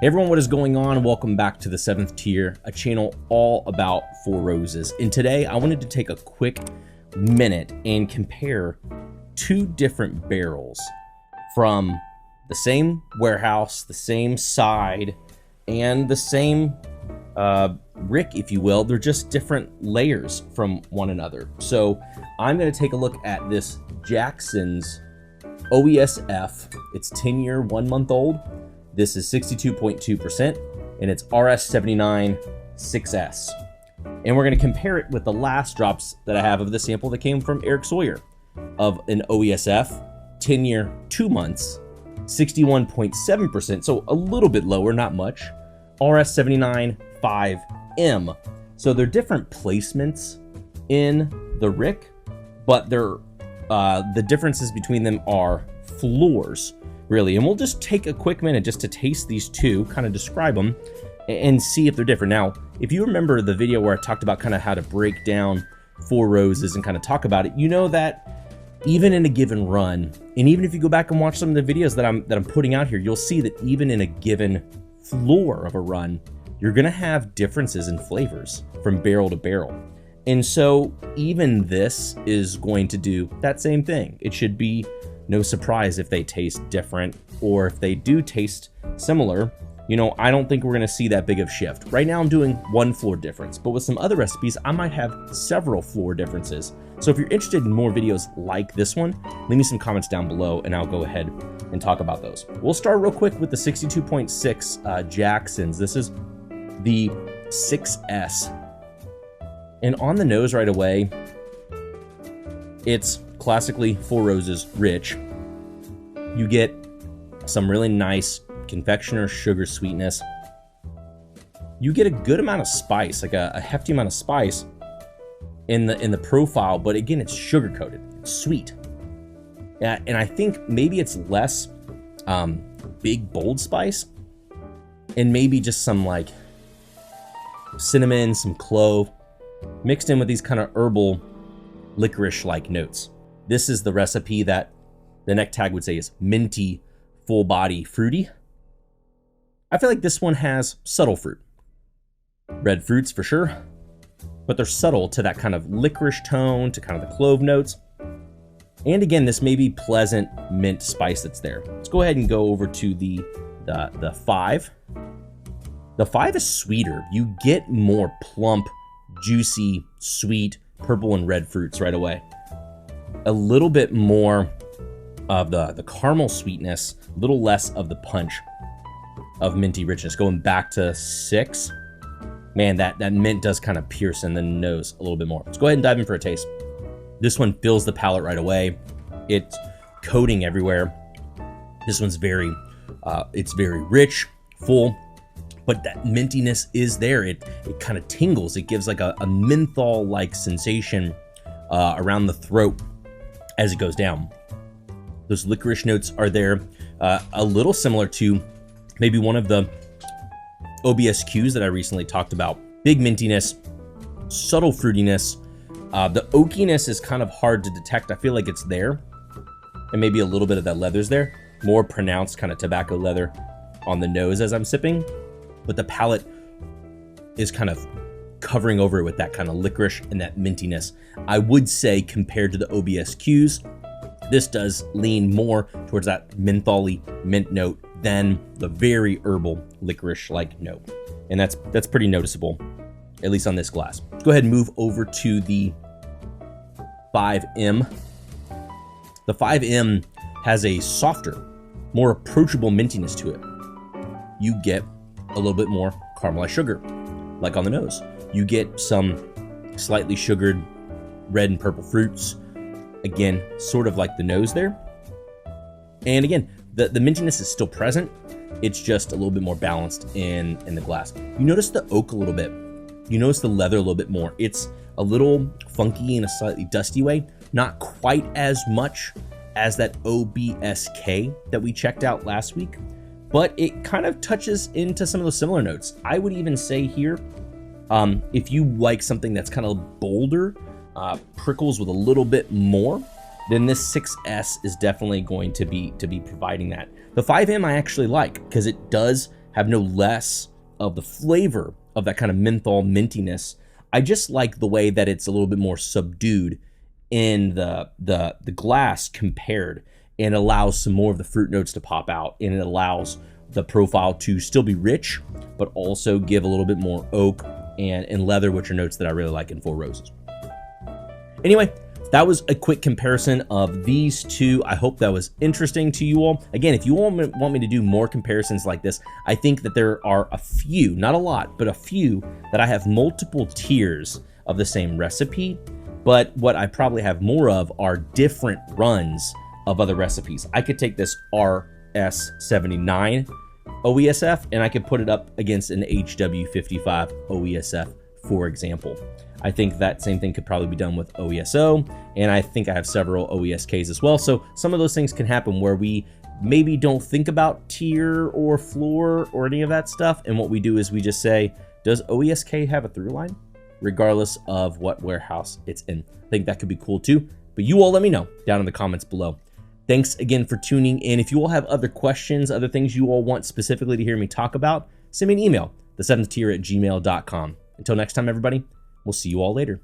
Hey everyone, what is going on? Welcome back to the 7th Tier, a channel all about Four Roses. And today I wanted to take a quick minute and compare two different barrels from the same warehouse, the same side, and the same rick, if you will. They're just different layers from one another. So I'm going to take a look at this Jackson's OESF. It's 10-year, 1 month old. This is 62.2%, and it's RS79-6S. And we're going to compare it with the last drops that I have of the sample that came from Eric Sawyer of an OESF, 10-year, 2 months, 61.7%, so a little bit lower, not much, RS79-5M. So they're different placements in the rick, but they're, the differences between them are floors, really. And we'll just take a quick minute just to taste these two, kind of describe them, and see if they're different. Now, if you remember the video where I talked about kind of how to break down Four Roses and kind of talk about it, you know that even in a given run, and even if you go back and watch some of the videos that I'm putting out here, you'll see that even in a given floor of a run, you're gonna have differences in flavors from barrel to barrel. And so even this is going to do that same thing. It should be no surprise if they taste different, or if they do taste similar. You know, I don't think we're gonna see that big of shift. Right now I'm doing one floor difference, but with some other recipes, I might have several floor differences. So if you're interested in more videos like this one, leave me some comments down below and I'll go ahead and talk about those. We'll start real quick with the 62.6 Jackson's. This is the 6S. And on the nose right away, it's classically Four Roses rich. You get some really nice confectioner sugar sweetness. You get a good amount of spice, like a hefty amount of spice in the profile, but again, it's sugar coated, it's sweet. And I think maybe it's less big, bold spice, and maybe just some like cinnamon, some clove, mixed in with these kind of herbal licorice-like notes. This is the recipe that the neck tag would say is minty, full body, fruity. I feel like this one has subtle fruit. Red fruits for sure, but they're subtle to that kind of licorice tone, to kind of the clove notes. And again, this may be pleasant mint spice that's there. Let's go ahead and go over to the 5. The 5 is sweeter. You get more plump, juicy, sweet, purple and red fruits right away. A little bit more of the caramel sweetness, a little less of the punch of minty richness. Going back to 6, man, that mint does kind of pierce in the nose a little bit more. Let's go ahead and dive in for a taste. This one fills the palate right away. It's coating everywhere. This one's it's very rich, full, but that mintiness is there. It kind of tingles. It gives like a menthol-like sensation around the throat as it goes down. Those licorice notes are there, a little similar to maybe one of the OBSQs that I recently talked about. Big mintiness, subtle fruitiness. The oakiness is kind of hard to detect. I feel like it's there, and maybe a little bit of that leather's there. More pronounced kind of tobacco leather on the nose as I'm sipping, but the palate is kind of covering over it with that kind of licorice and that mintiness. I would say compared to the OBSQs, this does lean more towards that mentholy mint note than the very herbal licorice-like note. And that's pretty noticeable, at least on this glass. Let's go ahead and move over to the 5M. The 5M has a softer, more approachable mintiness to it. You get a little bit more caramelized sugar, like on the nose. You get some slightly sugared red and purple fruits. Again, sort of like the nose there. And again, the mintiness is still present. It's just a little bit more balanced in the glass. You notice the oak a little bit. You notice the leather a little bit more. It's a little funky in a slightly dusty way. Not quite as much as that OBSK that we checked out last week, but it kind of touches into some of those similar notes. I would even say here, if you like something that's kind of bolder, prickles with a little bit more, then this 6S is definitely going to be providing that. The 5M I actually like because it does have no less of the flavor of that kind of menthol mintiness. I just like the way that it's a little bit more subdued in the glass compared, and allows some more of the fruit notes to pop out, and it allows the profile to still be rich, but also give a little bit more oak and leather, which are notes that I really like in Four Roses. Anyway, that was a quick comparison of these two. I hope that was interesting to you all. Again, if you want me to do more comparisons like this, I think that there are a few, not a lot, but a few that I have multiple tiers of the same recipe. But what I probably have more of are different runs of other recipes. I could take this RS79 OESF and I could put it up against an HW55 OESF, for example. I think that same thing could probably be done with OESO, and I think I have several OESKs as well. So some of those things can happen where we maybe don't think about tier or floor or any of that stuff, and what we do is we just say, does OESK have a through line? Regardless of what warehouse it's in. I think that could be cool too, but you all let me know down in the comments below. Thanks again for tuning in. If you all have other questions, other things you all want specifically to hear me talk about, send me an email, the7thtier@gmail.com. Until next time, everybody, we'll see you all later.